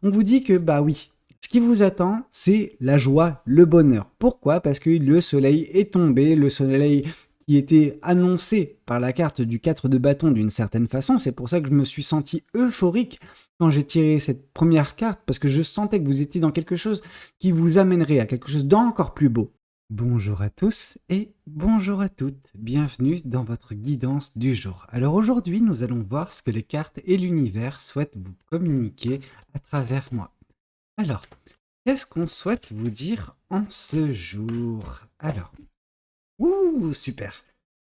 On vous dit que, bah oui, ce qui vous attend, c'est la joie, le bonheur. Pourquoi? Parce que le soleil est tombé, le soleil qui était annoncé par la carte du 4 de bâton d'une certaine façon. C'est pour ça que je me suis senti euphorique quand j'ai tiré cette première carte, parce que je sentais que vous étiez dans quelque chose qui vous amènerait à quelque chose d'encore plus beau. Bonjour à tous et bonjour à toutes, bienvenue dans votre guidance du jour. Alors aujourd'hui, nous allons voir ce que les cartes et l'univers souhaitent vous communiquer à travers moi. Alors, qu'est-ce qu'on souhaite vous dire en ce jour? Alors, super.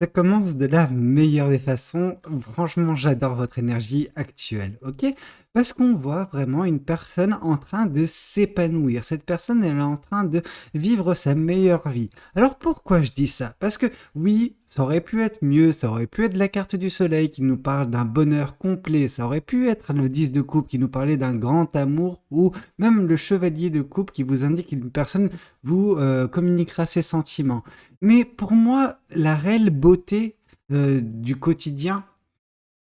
Ça commence de la meilleure des façons. Franchement, j'adore votre énergie actuelle, ok? Parce qu'on voit vraiment une personne en train de s'épanouir. Cette personne, elle est en train de vivre sa meilleure vie. Alors pourquoi je dis ça? Parce que oui, ça aurait pu être mieux, ça aurait pu être la carte du soleil qui nous parle d'un bonheur complet, ça aurait pu être le 10 de coupe qui nous parlait d'un grand amour, ou même le chevalier de coupe qui vous indique qu'une personne vous communiquera ses sentiments. Mais pour moi, la réelle beauté du quotidien,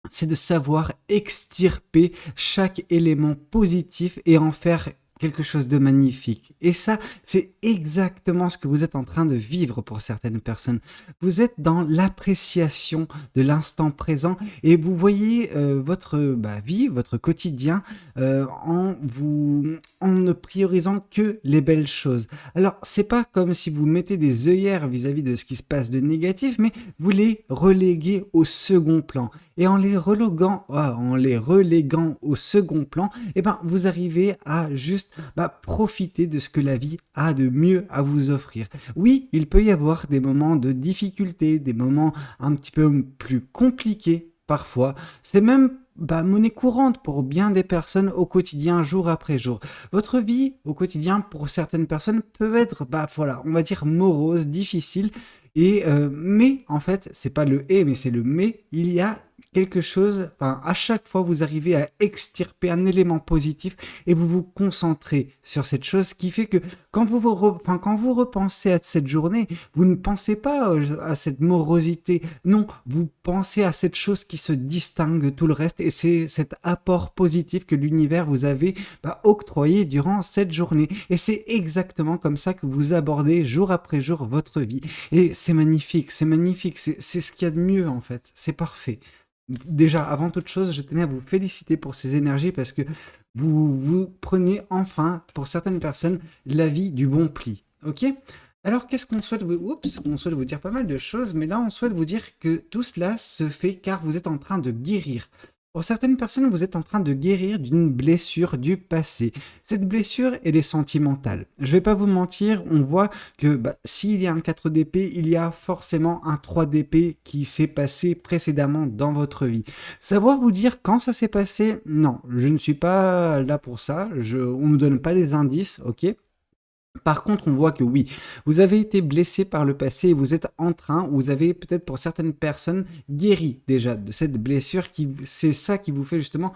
c'est de savoir extirper chaque élément positif et en faire quelque chose de magnifique. Et ça, c'est exactement ce que vous êtes en train de vivre pour certaines personnes. Vous êtes dans l'appréciation de l'instant présent et vous voyez votre vie, votre quotidien en ne priorisant que les belles choses. Alors, c'est pas comme si vous mettez des œillères vis-à-vis de ce qui se passe de négatif, mais vous les reléguez au second plan. Et en les reléguant au second plan, eh ben, vous arrivez à juste profiter de ce que la vie a de mieux à vous offrir. Oui, il peut y avoir des moments de difficulté, des moments un petit peu plus compliqués parfois. C'est même monnaie courante pour bien des personnes au quotidien, jour après jour. Votre vie au quotidien, pour certaines personnes, peut être, on va dire morose, difficile. Mais en fait, c'est pas le et, mais c'est le mais. Il y a quelque chose, à chaque fois, vous arrivez à extirper un élément positif et vous vous concentrez sur cette chose, ce qui fait que quand quand vous repensez à cette journée, vous ne pensez pas à cette morosité. Non, vous pensez à cette chose qui se distingue de tout le reste et c'est cet apport positif que l'univers vous avait octroyé durant cette journée. Et c'est exactement comme ça que vous abordez jour après jour votre vie. Et c'est magnifique, c'est ce qu'il y a de mieux en fait, c'est parfait. Déjà, avant toute chose, je tenais à vous féliciter pour ces énergies parce que vous prenez enfin, pour certaines personnes, la vie du bon pli. Ok? Alors, qu'est-ce qu'on souhaite vous... on souhaite vous dire pas mal de choses, mais là, on souhaite vous dire que tout cela se fait car vous êtes en train de guérir. Pour certaines personnes, vous êtes en train de guérir d'une blessure du passé. Cette blessure, elle est sentimentale. Je vais pas vous mentir, on voit que s'il y a un 4 d'épée, il y a forcément un 3 d'épée qui s'est passé précédemment dans votre vie. Savoir vous dire quand ça s'est passé, non, je ne suis pas là pour ça. On ne nous donne pas des indices, ok? Par contre, on voit que oui, vous avez été blessé par le passé et vous êtes en train, vous avez peut-être pour certaines personnes guéri déjà de cette blessure c'est ça qui vous fait justement,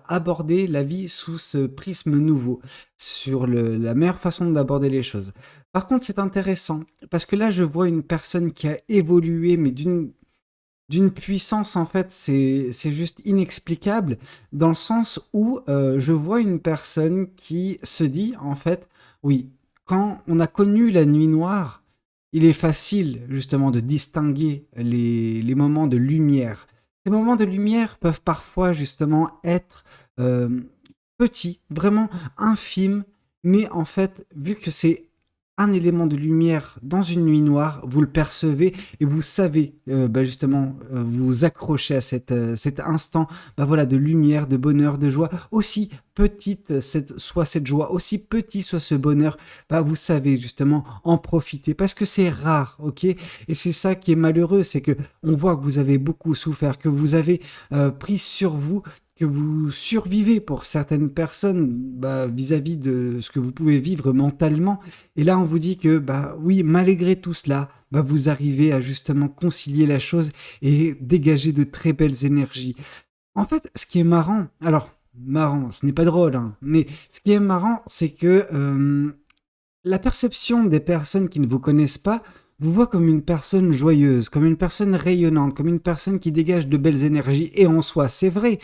aborder la vie sous ce prisme nouveau, sur la meilleure façon d'aborder les choses. Par contre, c'est intéressant parce que là, je vois une personne qui a évolué, mais d'une puissance en fait, c'est juste inexplicable dans le sens où je vois une personne qui se dit en fait, oui, quand on a connu la nuit noire, il est facile justement de distinguer les moments de lumière. Les moments de lumière peuvent parfois justement être euh, petits, vraiment infimes, mais en fait, vu que c'est un élément de lumière dans une nuit noire, vous le percevez et vous savez justement vous accrocher à cet instant de lumière, de bonheur, de joie. Aussi petite soit cette joie, aussi petit soit ce bonheur, vous savez justement en profiter parce que c'est rare, ok? Et c'est ça qui est malheureux, c'est que on voit que vous avez beaucoup souffert, que vous avez pris sur vous, que vous survivez pour certaines personnes vis-à-vis de ce que vous pouvez vivre mentalement. Et là, on vous dit que, oui, malgré tout cela, vous arrivez à justement concilier la chose et dégager de très belles énergies. En fait, ce qui est marrant, alors, marrant, ce n'est pas drôle, hein, mais ce qui est marrant, c'est que la perception des personnes qui ne vous connaissent pas vous voit comme une personne joyeuse, comme une personne rayonnante, comme une personne qui dégage de belles énergies. Et en soi, c'est vrai.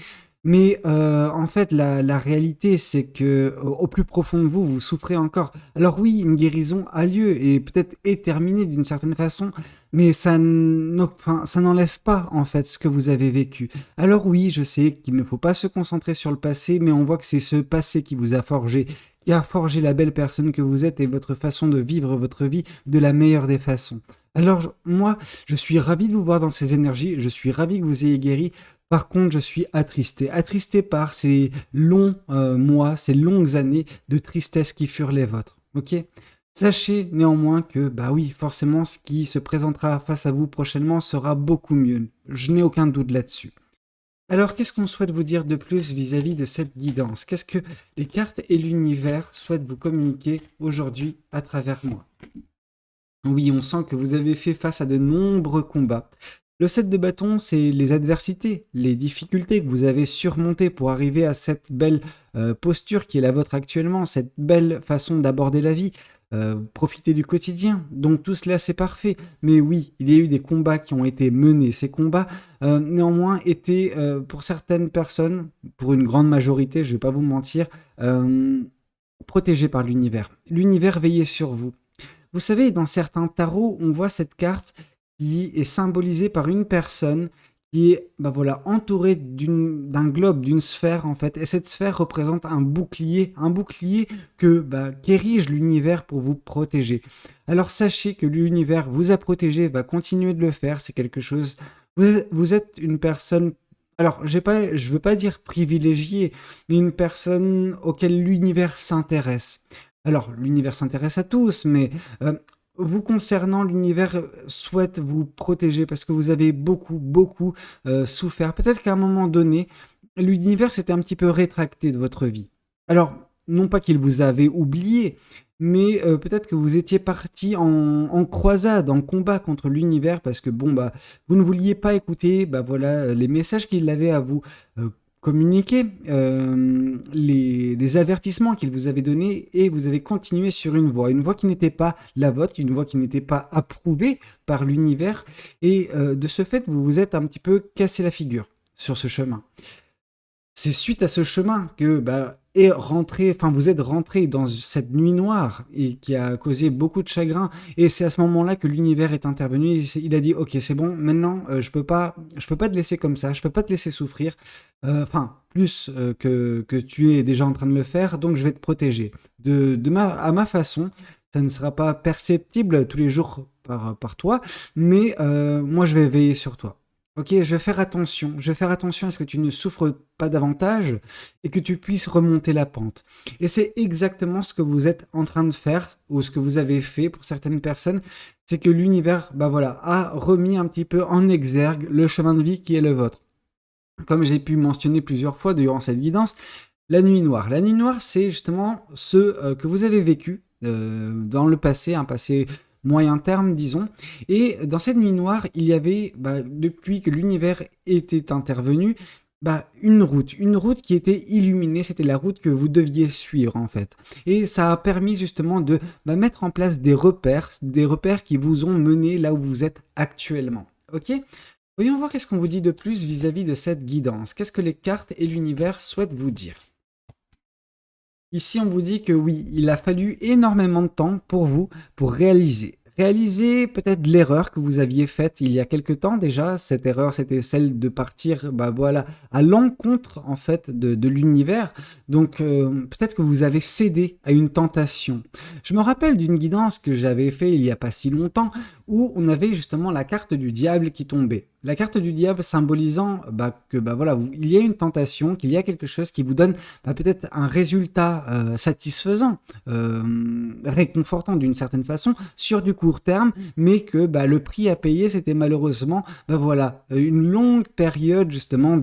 Mais en fait, la réalité, c'est que au plus profond de vous, vous souffrez encore. Alors oui, une guérison a lieu et peut-être est terminée d'une certaine façon, mais enfin, ça n'enlève pas en fait ce que vous avez vécu. Alors oui, je sais qu'il ne faut pas se concentrer sur le passé, mais on voit que c'est ce passé qui vous a forgé, qui a forgé la belle personne que vous êtes et votre façon de vivre votre vie de la meilleure des façons. Alors moi, je suis ravi de vous voir dans ces énergies, je suis ravi que vous ayez guéri. Par contre, je suis attristé par ces longs mois, ces longues années de tristesse qui furent les vôtres. Ok? Sachez néanmoins que, bah oui, forcément, ce qui se présentera face à vous prochainement sera beaucoup mieux. Je n'ai aucun doute là-dessus. Alors, qu'est-ce qu'on souhaite vous dire de plus vis-à-vis de cette guidance? Qu'est-ce que les cartes et l'univers souhaitent vous communiquer aujourd'hui à travers moi? Oui, on sent que vous avez fait face à de nombreux combats. Le 7 de bâton, c'est les adversités, les difficultés que vous avez surmontées pour arriver à cette belle posture qui est la vôtre actuellement, cette belle façon d'aborder la vie, profiter du quotidien. Donc tout cela, c'est parfait. Mais oui, il y a eu des combats qui ont été menés. Ces combats, néanmoins, étaient pour certaines personnes, pour une grande majorité, je ne vais pas vous mentir, protégés par l'univers. L'univers veillait sur vous. Vous savez, dans certains tarots, on voit cette carte qui est symbolisée par une personne qui est bah voilà, entourée d'un globe, d'une sphère en fait. Et cette sphère représente un bouclier que qu'érige l'univers pour vous protéger. Alors sachez que l'univers vous a protégé, va continuer de le faire. C'est quelque chose. Vous êtes une personne. Alors, je veux pas dire privilégiée, mais une personne auquel l'univers s'intéresse. Alors, l'univers s'intéresse à tous, mais vous concernant, l'univers souhaite vous protéger parce que vous avez beaucoup souffert. Peut-être qu'à un moment donné, l'univers s'était un petit peu rétracté de votre vie. Alors, non pas qu'il vous avait oublié, mais peut-être que vous étiez parti en croisade, en combat contre l'univers parce que bon, bah, vous ne vouliez pas écouter voilà, les messages qu'il avait à vous euh, communiquer, les avertissements qu'il vous avait donnés et vous avez continué sur une voie qui n'était pas la vôtre, une voie qui n'était pas approuvée par l'univers et de ce fait, vous vous êtes un petit peu cassé la figure sur ce chemin. C'est suite à ce chemin que vous êtes rentré dans cette nuit noire et qui a causé beaucoup de chagrin. Et c'est à ce moment-là que l'univers est intervenu. Il a dit, ok, c'est bon, maintenant je peux pas te laisser comme ça, je peux pas te laisser souffrir. Plus que tu es déjà en train de le faire, donc je vais te protéger à ma façon. Ça ne sera pas perceptible tous les jours par toi, mais moi je vais veiller sur toi. Ok, je vais faire attention. Je vais faire attention à ce que tu ne souffres pas davantage et que tu puisses remonter la pente. Et c'est exactement ce que vous êtes en train de faire ou ce que vous avez fait pour certaines personnes. C'est que l'univers, a remis un petit peu en exergue le chemin de vie qui est le vôtre. Comme j'ai pu mentionner plusieurs fois durant cette guidance, la nuit noire. La nuit noire, c'est justement ce que vous avez vécu dans le passé, un passé moyen terme, disons. Et dans cette nuit noire, il y avait, depuis que l'univers était intervenu, une route qui était illuminée, c'était la route que vous deviez suivre en fait. Et ça a permis justement de mettre en place des repères qui vous ont mené là où vous êtes actuellement. Ok ? Voyons voir qu'est-ce qu'on vous dit de plus vis-à-vis de cette guidance. Qu'est-ce que les cartes et l'univers souhaitent vous dire ? Ici, on vous dit que oui, il a fallu énormément de temps pour vous pour réaliser. Réaliser peut-être l'erreur que vous aviez faite il y a quelque temps déjà. Cette erreur, c'était celle de partir à l'encontre en fait de l'univers. Donc peut-être que vous avez cédé à une tentation. Je me rappelle d'une guidance que j'avais fait il n'y a pas si longtemps où on avait justement la carte du diable qui tombait. La carte du diable symbolisant il y a une tentation, qu'il y a quelque chose qui vous donne peut-être un résultat satisfaisant, réconfortant d'une certaine façon, sur du court terme, mais que le prix à payer, c'était malheureusement une longue période justement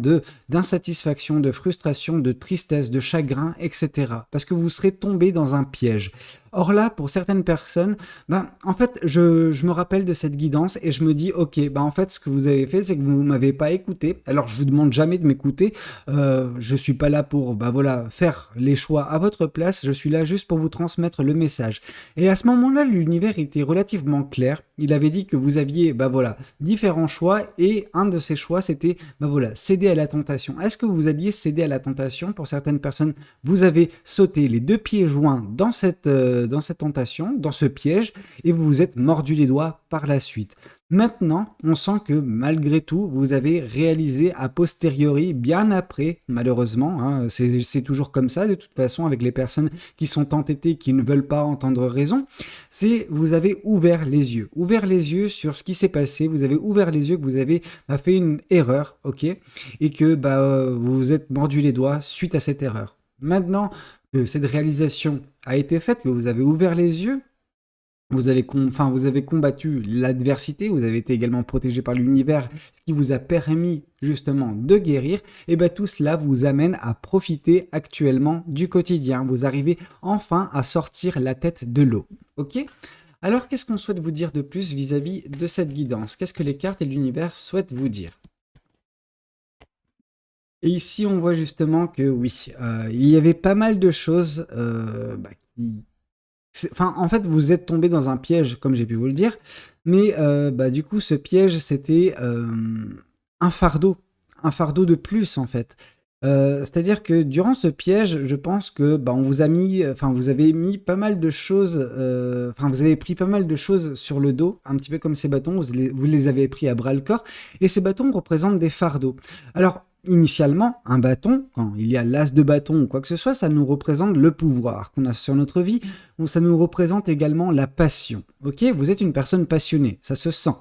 d'insatisfaction, de frustration, de tristesse, de chagrin, etc. Parce que vous serez tombé dans un piège. Or là, pour certaines personnes, ben, en fait, je me rappelle de cette guidance et je me dis, ok, ben, en fait, ce que vous avez fait, c'est que vous m'avez pas écouté. Alors, je vous demande jamais de m'écouter. Je suis pas là pour, ben, voilà, faire les choix à votre place. Je suis là juste pour vous transmettre le message. Et à ce moment-là, l'univers était relativement clair. Il avait dit que vous aviez, ben, voilà, différents choix et un de ces choix, c'était, ben, voilà, céder à la tentation. Est-ce que vous alliez céder à la tentation? Pour certaines personnes, vous avez sauté les deux pieds joints dans cette tentation, dans ce piège, et vous vous êtes mordu les doigts par la suite. Maintenant, on sent que malgré tout, vous avez réalisé a posteriori, bien après, malheureusement, hein, c'est toujours comme ça de toute façon avec les personnes qui sont entêtées, qui ne veulent pas entendre raison, c'est vous avez ouvert les yeux sur ce qui s'est passé, vous avez ouvert les yeux que vous avez fait une erreur, ok, et que vous vous êtes mordu les doigts suite à cette erreur. Maintenant que cette réalisation a été faite, que vous avez ouvert les yeux, vous avez combattu l'adversité, vous avez été également protégé par l'univers, ce qui vous a permis justement de guérir, et bien tout cela vous amène à profiter actuellement du quotidien. Vous arrivez enfin à sortir la tête de l'eau. Ok? Alors qu'est-ce qu'on souhaite vous dire de plus vis-à-vis de cette guidance? Qu'est-ce que les cartes et l'univers souhaitent vous dire? Et ici, on voit justement que oui, il y avait pas mal de choses qui... Enfin, en fait, vous êtes tombé dans un piège, comme j'ai pu vous le dire, mais du coup, ce piège, c'était un fardeau de plus, en fait. C'est-à-dire que durant ce piège, je pense que on vous a mis, enfin vous avez mis pas mal de choses, enfin vous avez pris pas mal de choses sur le dos, un petit peu comme ces bâtons, vous les avez pris à bras le corps, et ces bâtons représentent des fardeaux. Alors initialement, un bâton, quand il y a l'as de bâton ou quoi que ce soit, ça nous représente le pouvoir qu'on a sur notre vie, ou ça nous représente également la passion. Ok, vous êtes une personne passionnée, ça se sent.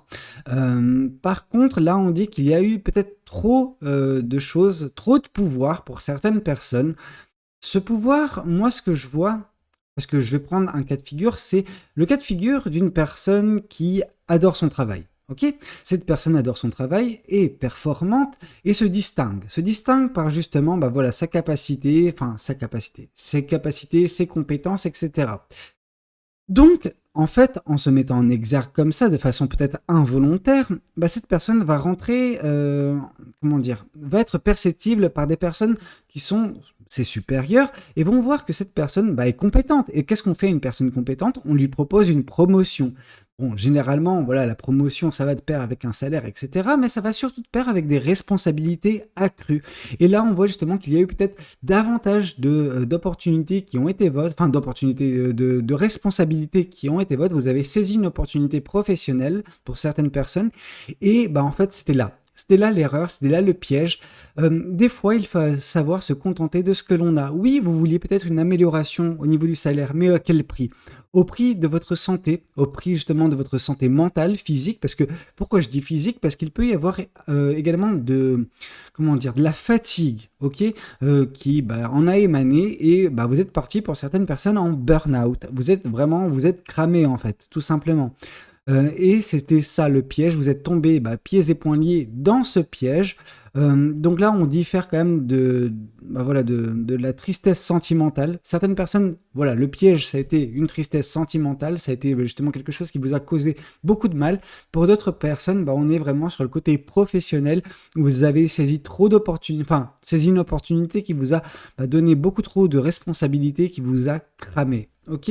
Par contre, là, on dit qu'il y a eu peut-être trop de choses, trop de pouvoir pour certaines personnes. Ce pouvoir, moi, ce que je vois, parce que je vais prendre un cas de figure, c'est le cas de figure d'une personne qui adore son travail. Ok, cette personne adore son travail, est performante et se distingue par justement voilà, sa capacité, ses capacités, ses compétences, etc. Donc, en fait, en se mettant en exergue comme ça, de façon peut-être involontaire, cette personne va rentrer, comment dire, va être perceptible par des personnes qui sont ses supérieurs et vont voir que cette personne est compétente. Et qu'est-ce qu'on fait à une personne compétente? On lui propose une promotion. Bon, généralement, voilà, la promotion, ça va de pair avec un salaire, etc. Mais ça va surtout de pair avec des responsabilités accrues. Et là, on voit justement qu'il y a eu peut-être davantage d'opportunités qui ont été vôtres, enfin d'opportunités, de responsabilités qui ont été vôtres. Vous avez saisi une opportunité professionnelle pour certaines personnes. Et en fait, c'était là. C'était là l'erreur, c'était là le piège. Des fois, il faut savoir se contenter de ce que l'on a. Oui, vous vouliez peut-être une amélioration au niveau du salaire, mais à quel prix? Au prix de votre santé, au prix justement de votre santé mentale, physique, parce que, pourquoi je dis physique? Parce qu'il peut y avoir également comment dire, de la fatigue, ok, qui en a émané et vous êtes parti pour certaines personnes en burn-out. Vous êtes cramé en fait, tout simplement. Et c'était ça le piège, vous êtes tombé pieds et poings liés dans ce piège. Donc là, on diffère quand même de la tristesse sentimentale. Certaines personnes, voilà, le piège, ça a été une tristesse sentimentale, ça a été justement quelque chose qui vous a causé beaucoup de mal. Pour d'autres personnes, on est vraiment sur le côté professionnel, où vous avez saisi trop d'opportunités, enfin, saisi une opportunité qui vous a donné beaucoup trop de responsabilités, qui vous a cramé. Ok?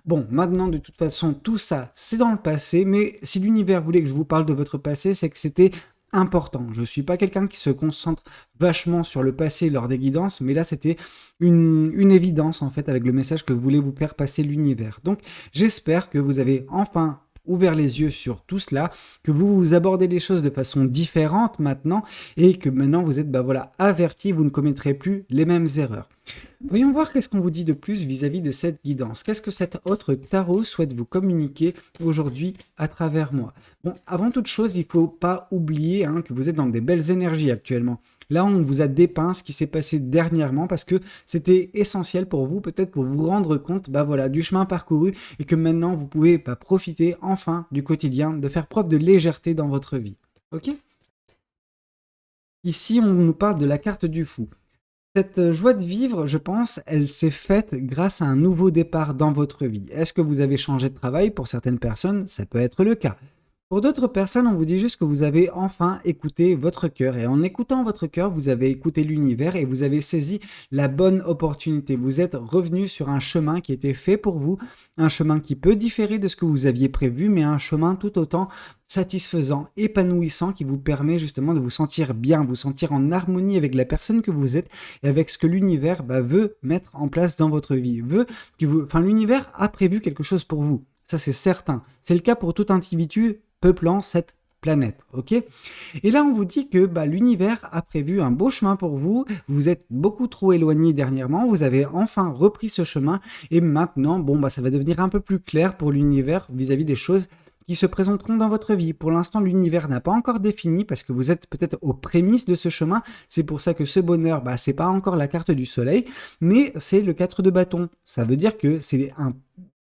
Bon, maintenant, de toute façon, tout ça, c'est dans le passé, mais si l'univers voulait que je vous parle de votre passé, c'est que c'était important. Je ne suis pas quelqu'un qui se concentre vachement sur le passé lors des guidances, mais là, c'était une évidence, en fait, avec le message que voulait vous faire passer l'univers. Donc, j'espère que vous avez enfin ouvert les yeux sur tout cela, que vous abordez les choses de façon différente maintenant, et que maintenant, vous êtes, averti, vous ne commettrez plus les mêmes erreurs. Voyons voir qu'est-ce qu'on vous dit de plus vis-à-vis de cette guidance. Qu'est-ce que cet autre tarot souhaite vous communiquer aujourd'hui à travers moi? Bon, avant toute chose, il ne faut pas oublier que vous êtes dans des belles énergies actuellement. Là, on vous a dépeint ce qui s'est passé dernièrement parce que c'était essentiel pour vous, peut-être pour vous rendre compte du chemin parcouru et que maintenant, vous pouvez profiter enfin du quotidien, de faire preuve de légèreté dans votre vie. Ok? Ici, on nous parle de la carte du fou. Cette joie de vivre, je pense, elle s'est faite grâce à un nouveau départ dans votre vie. Est-ce que vous avez changé de travail? Pour certaines personnes, ça peut être le cas. Pour d'autres personnes, on vous dit juste que vous avez enfin écouté votre cœur. Et en écoutant votre cœur, vous avez écouté l'univers et vous avez saisi la bonne opportunité. Vous êtes revenu sur un chemin qui était fait pour vous, un chemin qui peut différer de ce que vous aviez prévu, mais un chemin tout autant satisfaisant, épanouissant, qui vous permet justement de vous sentir bien, vous sentir en harmonie avec la personne que vous êtes et avec ce que l'univers veut mettre en place dans votre vie. L'univers a prévu quelque chose pour vous. Ça, c'est certain. C'est le cas pour tout individu peuplant cette planète, ok? Et là, on vous dit que l'univers a prévu un beau chemin pour vous, vous êtes beaucoup trop éloigné dernièrement, vous avez enfin repris ce chemin, et maintenant, ça va devenir un peu plus clair pour l'univers vis-à-vis des choses qui se présenteront dans votre vie. Pour l'instant, l'univers n'a pas encore défini parce que vous êtes peut-être aux prémices de ce chemin. C'est pour ça que ce bonheur, c'est pas encore la carte du soleil, mais c'est le 4 de bâton. Ça veut dire que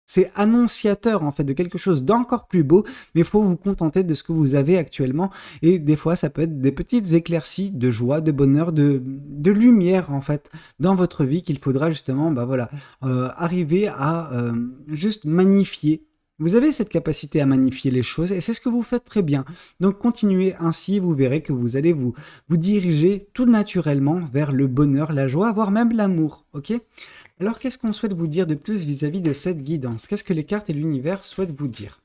c'est annonciateur en fait de quelque chose d'encore plus beau, mais il faut vous contenter de ce que vous avez actuellement. Et des fois, ça peut être des petites éclaircies de joie, de bonheur, de lumière en fait dans votre vie qu'il faudra justement arriver à juste magnifier. Vous avez cette capacité à magnifier les choses et c'est ce que vous faites très bien. Donc continuez ainsi, vous verrez que vous allez vous diriger tout naturellement vers le bonheur, la joie, voire même l'amour. Ok? Alors qu'est-ce qu'on souhaite vous dire de plus vis-à-vis de cette guidance? Qu'est-ce que les cartes et l'univers souhaitent vous dire?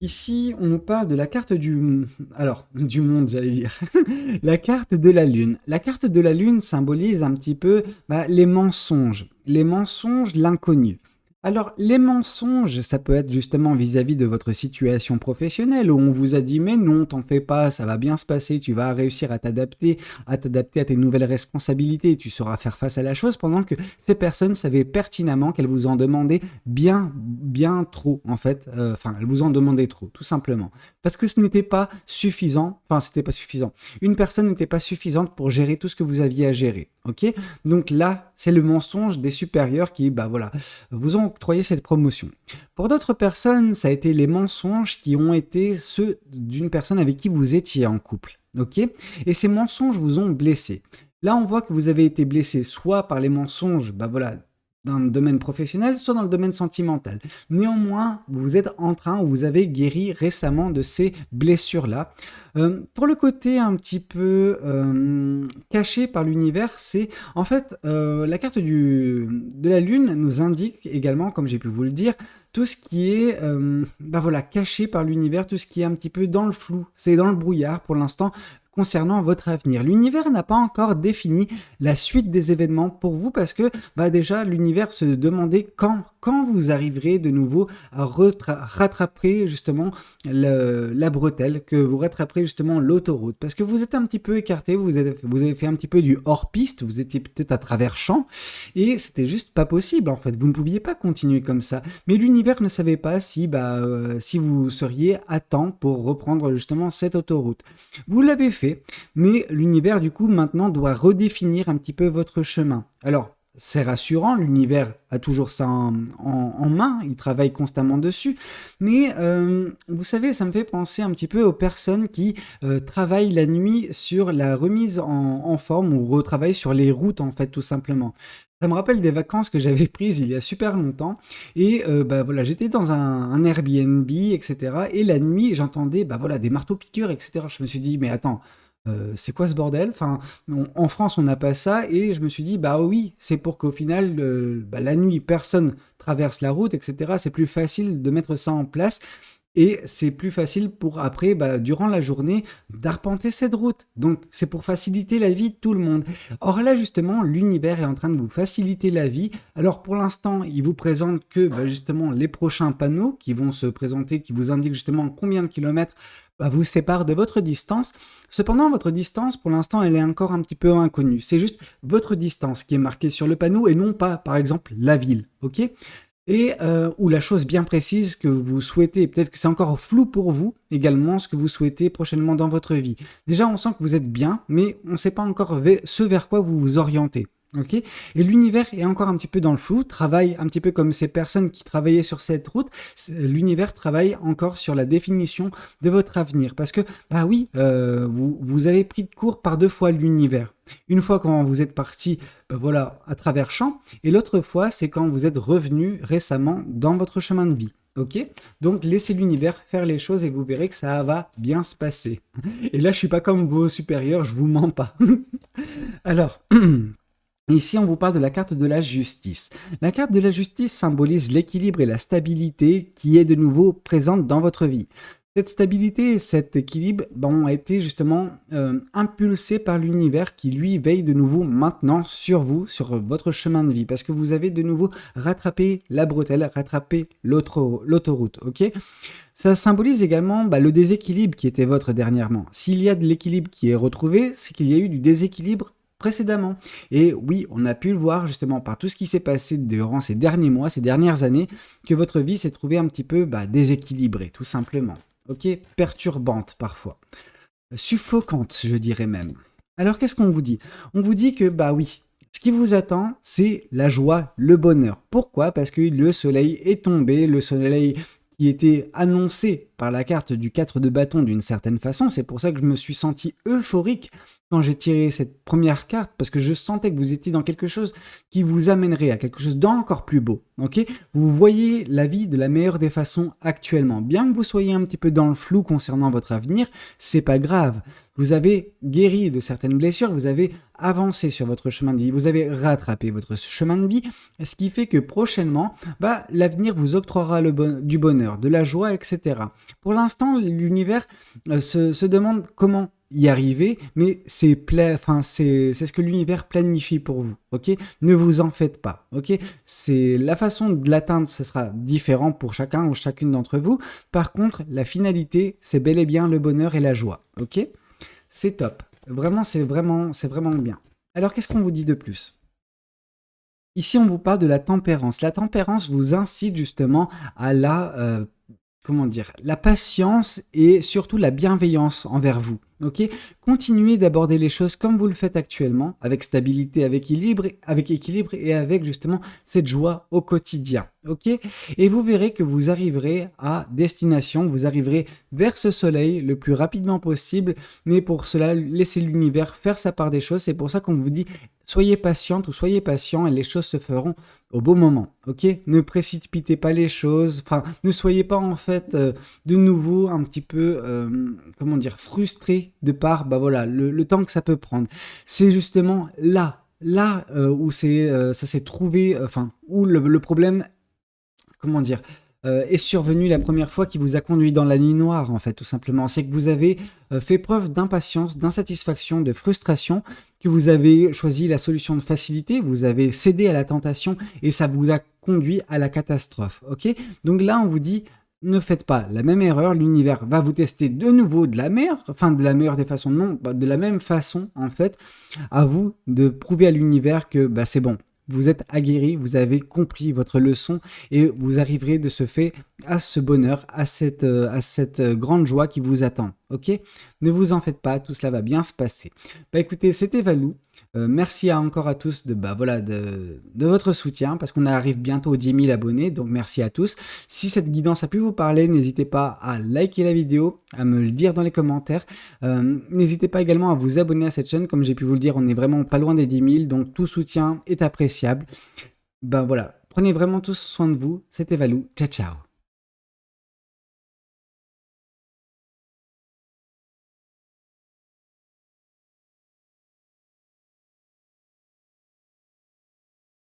Ici, on nous parle de la carte du monde, j'allais dire. La carte de la lune. La carte de la lune symbolise un petit peu les mensonges, l'inconnu. Alors, les mensonges, ça peut être justement vis-à-vis de votre situation professionnelle où on vous a dit mais non, t'en fais pas, ça va bien se passer, tu vas réussir à t'adapter à tes nouvelles responsabilités, tu sauras faire face à la chose pendant que ces personnes savaient pertinemment qu'elles vous en demandaient bien, bien trop en fait. Elles vous en demandaient trop, tout simplement. Parce que ce n'était pas suffisant, c'était pas suffisant. Une personne n'était pas suffisante pour gérer tout ce que vous aviez à gérer, ok? Donc là, c'est le mensonge des supérieurs qui, vous ont octroyé cette promotion. Pour d'autres personnes, ça a été les mensonges qui ont été ceux d'une personne avec qui vous étiez en couple, ok? Et ces mensonges vous ont blessé. Là, on voit que vous avez été blessé soit par les mensonges, dans le domaine professionnel, soit dans le domaine sentimental. Néanmoins, vous êtes en train, ou vous avez guéri récemment de ces blessures-là. Pour le côté un petit peu caché par l'univers, c'est en fait la carte de la lune nous indique également, comme j'ai pu vous le dire, tout ce qui est caché par l'univers, tout ce qui est un petit peu dans le flou, c'est dans le brouillard pour l'instant concernant votre avenir. L'univers n'a pas encore défini la suite des événements pour vous parce que déjà l'univers se demandait quand vous arriverez de nouveau à rattraper justement la bretelle, que vous rattraperez justement l'autoroute parce que vous êtes un petit peu écarté, vous avez fait un petit peu du hors-piste, vous étiez peut-être à travers champs et c'était juste pas possible en fait, vous ne pouviez pas continuer comme ça. Mais l'univers ne savait pas si vous seriez à temps pour reprendre justement cette autoroute. Vous l'avez fait, mais l'univers du coup maintenant doit redéfinir un petit peu votre chemin. Alors c'est rassurant, l'univers a toujours ça en main, il travaille constamment dessus, mais vous savez, ça me fait penser un petit peu aux personnes qui travaillent la nuit sur la remise en forme ou retravaillent sur les routes en fait tout simplement. Ça me rappelle des vacances que j'avais prises il y a super longtemps et j'étais dans un Airbnb, etc. Et la nuit, j'entendais des marteaux-piqueurs, etc. Je me suis dit, mais attends, c'est quoi ce bordel? En France, on n'a pas ça et je me suis dit, oui, c'est pour qu'au final, la nuit, personne traverse la route, etc. C'est plus facile de mettre ça en place. Et c'est plus facile pour après, durant la journée, d'arpenter cette route. Donc, c'est pour faciliter la vie de tout le monde. Or là, justement, l'univers est en train de vous faciliter la vie. Alors, pour l'instant, il vous présente que, justement, les prochains panneaux qui vont se présenter, qui vous indiquent justement combien de kilomètres vous séparent de votre distance. Cependant, votre distance, pour l'instant, elle est encore un petit peu inconnue. C'est juste votre distance qui est marquée sur le panneau et non pas, par exemple, la ville. Ok ? Et ou la chose bien précise que vous souhaitez, peut-être que c'est encore flou pour vous également ce que vous souhaitez prochainement dans votre vie. Déjà on sent que vous êtes bien, mais on ne sait pas encore ce vers quoi vous vous orientez. Ok. Et l'univers est encore un petit peu dans le flou, travaille un petit peu comme ces personnes qui travaillaient sur cette route. L'univers travaille encore sur la définition de votre avenir. Parce que, bah oui, vous avez pris de court par deux fois l'univers. Une fois quand vous êtes parti, bah voilà, à travers champs, et l'autre fois, c'est quand vous êtes revenu récemment dans votre chemin de vie. Ok. Donc laissez l'univers faire les choses et vous verrez que ça va bien se passer. Et là, je suis pas comme vos supérieurs, je vous mens pas. Alors. Ici, on vous parle de la carte de la justice. La carte de la justice symbolise l'équilibre et la stabilité qui est de nouveau présente dans votre vie. Cette stabilité et cet équilibre ont été justement impulsés par l'univers qui, lui, veille de nouveau maintenant sur vous, sur votre chemin de vie, parce que vous avez de nouveau rattrapé la bretelle, rattrapé l'autoroute, ok. Ça symbolise également le déséquilibre qui était votre dernièrement. S'il y a de l'équilibre qui est retrouvé, c'est qu'il y a eu du déséquilibre précédemment. Et oui, on a pu le voir justement par tout ce qui s'est passé durant ces derniers mois, ces dernières années, que votre vie s'est trouvée un petit peu déséquilibrée, tout simplement. Ok, perturbante parfois. Suffocante, je dirais même. Alors qu'est-ce qu'on vous dit? On vous dit que oui, ce qui vous attend, c'est la joie, le bonheur. Pourquoi? Parce que le soleil est tombé, le soleil qui était annoncé par la carte du 4 de bâton d'une certaine façon. C'est pour ça que je me suis senti euphorique quand j'ai tiré cette première carte, parce que je sentais que vous étiez dans quelque chose qui vous amènerait à quelque chose d'encore plus beau. Ok, vous voyez la vie de la meilleure des façons actuellement. Bien que vous soyez un petit peu dans le flou concernant votre avenir, c'est pas grave. Vous avez guéri de certaines blessures, vous avez avancé sur votre chemin de vie, vous avez rattrapé votre chemin de vie, ce qui fait que prochainement, l'avenir vous octroiera du bonheur, de la joie, etc. Pour l'instant, l'univers se demande comment y arriver, mais c'est ce que l'univers planifie pour vous, ok? Ne vous en faites pas, ok? C'est la façon de l'atteindre, ce sera différent pour chacun ou chacune d'entre vous. Par contre, la finalité, c'est bel et bien le bonheur et la joie, ok? C'est top. Vraiment, c'est vraiment bien. Alors, qu'est-ce qu'on vous dit de plus? Ici, on vous parle de la tempérance. La tempérance vous incite justement à la patience et surtout la bienveillance envers vous. Ok, continuez d'aborder les choses comme vous le faites actuellement, avec stabilité, avec équilibre et avec justement cette joie au quotidien. Ok, et vous verrez que vous arriverez à destination, vous arriverez vers ce soleil le plus rapidement possible, mais pour cela, laissez l'univers faire sa part des choses. C'est pour ça qu'on vous dit soyez patiente ou soyez patient et les choses se feront au bon moment. Ok, ne précipitez pas les choses, ne soyez pas en fait de nouveau un petit peu frustré de par le temps que ça peut prendre. C'est justement là où ça s'est trouvé, où le problème est survenu la première fois qui vous a conduit dans la nuit noire, en fait, tout simplement. C'est que vous avez fait preuve d'impatience, d'insatisfaction, de frustration, que vous avez choisi la solution de facilité, vous avez cédé à la tentation et ça vous a conduit à la catastrophe, ok? Donc là, on vous dit, ne faites pas la même erreur, l'univers va vous tester de nouveau de la meilleure des façons, non, de la même façon, en fait, à vous de prouver à l'univers que c'est bon. Vous êtes aguerri, vous avez compris votre leçon et vous arriverez de ce fait à ce bonheur, à cette grande joie qui vous attend. Ok? Ne vous en faites pas, tout cela va bien se passer. Écoutez, c'était Valou. Merci encore à tous de votre soutien parce qu'on arrive bientôt aux 10 000 abonnés, donc merci à tous. Si cette guidance a pu vous parler, n'hésitez pas à liker la vidéo, à me le dire dans les commentaires. N'hésitez pas également à vous abonner à cette chaîne, comme j'ai pu vous le dire, on est vraiment pas loin des 10 000, donc tout soutien est appréciable. Prenez vraiment tous soin de vous, c'était Valou, ciao ciao.